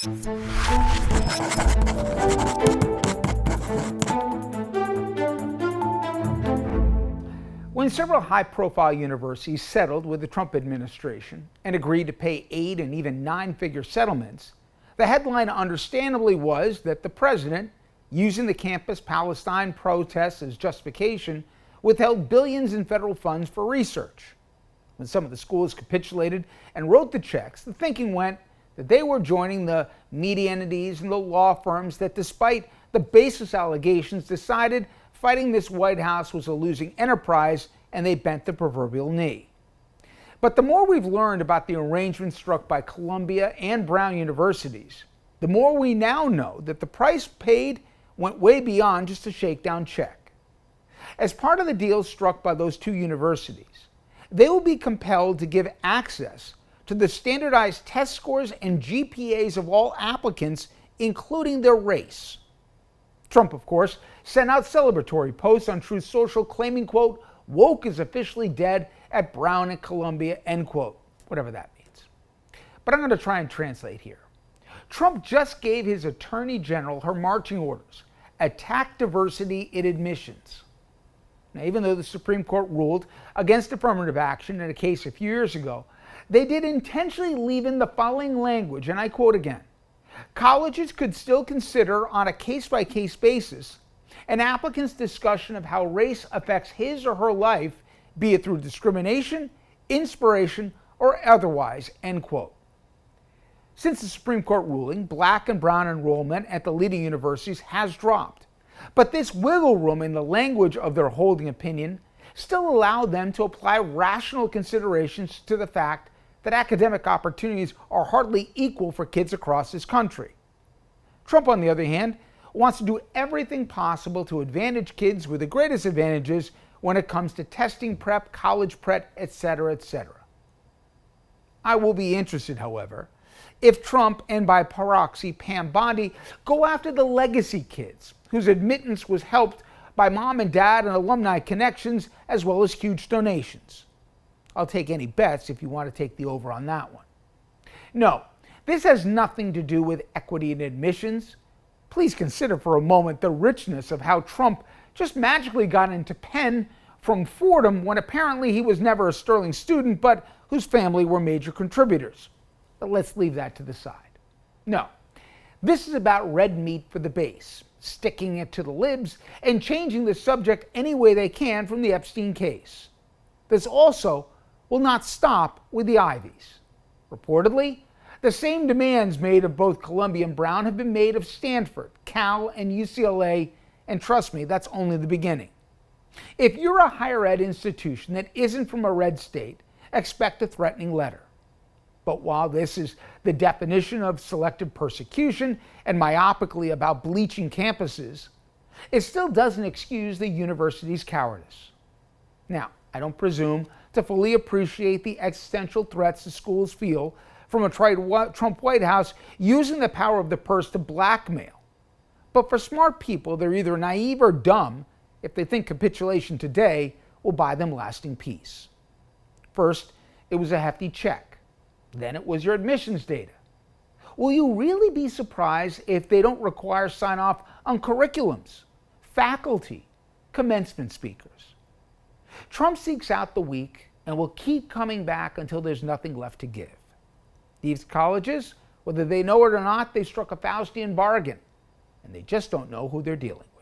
When several high-profile universities settled with the Trump administration and agreed to pay 8 and even 9-figure settlements, the headline understandably was that the president, using the campus Palestine protests as justification, withheld billions in federal funds for research. When some of the schools capitulated and wrote the checks, the thinking went that they were joining the media entities and the law firms that, despite the baseless allegations, decided fighting this White House was a losing enterprise, and they bent the proverbial knee. But the more we've learned about the arrangement struck by Columbia and Brown universities, the more we now know that the price paid went way beyond just a shakedown check. As part of the deal struck by those two universities, they will be compelled to give access to the standardized test scores and GPAs of all applicants, including their race. Trump, of course, sent out celebratory posts on Truth Social claiming, quote, "woke is officially dead at Brown and Columbia," end quote, whatever that means. But I'm going to try and translate here. Trump just gave his attorney general her marching orders: attack diversity in admissions. Now, even though the Supreme Court ruled against affirmative action in a case a few years ago, they did intentionally leave in the following language, and I quote again: colleges could still consider on a case-by-case basis an applicant's discussion of how race affects his or her life, be it through discrimination, inspiration, or otherwise, end quote. Since the Supreme Court ruling, black and brown enrollment at the leading universities has dropped. But this wiggle room in the language of their holding opinion still allowed them to apply rational considerations to the fact that academic opportunities are hardly equal for kids across this country. Trump, on the other hand, wants to do everything possible to advantage kids with the greatest advantages when it comes to testing prep, college prep, etc., etc. I will be interested, however, if Trump and by proxy Pam Bondi go after the legacy kids whose admittance was helped by mom and dad and alumni connections as well as huge donations. I'll take any bets if you want to take the over on that one. No, this has nothing to do with equity in admissions. Please consider for a moment the richness of how Trump just magically got into Penn from Fordham when apparently he was never a sterling student but whose family were major contributors. But let's leave that to the side. No, this is about red meat for the base, sticking it to the libs and changing the subject any way they can from the Epstein case. This also will not stop with the Ivies. Reportedly, the same demands made of both Columbia and Brown have been made of Stanford, Cal, and UCLA, and trust me, that's only the beginning. If you're a higher ed institution that isn't from a red state, expect a threatening letter. But while this is the definition of selective persecution and myopically about bleaching campuses, it still doesn't excuse the university's cowardice. Now, I don't presume to fully appreciate the existential threats the schools feel from a Trump White House using the power of the purse to blackmail. But for smart people, they're either naive or dumb if they think capitulation today will buy them lasting peace. First, it was a hefty check. Then it was your admissions data. Will you really be surprised if they don't require sign-off on curriculums, faculty, commencement speakers? Trump seeks out the weak and will keep coming back until there's nothing left to give. These colleges, whether they know it or not, they struck a Faustian bargain, and they just don't know who they're dealing with.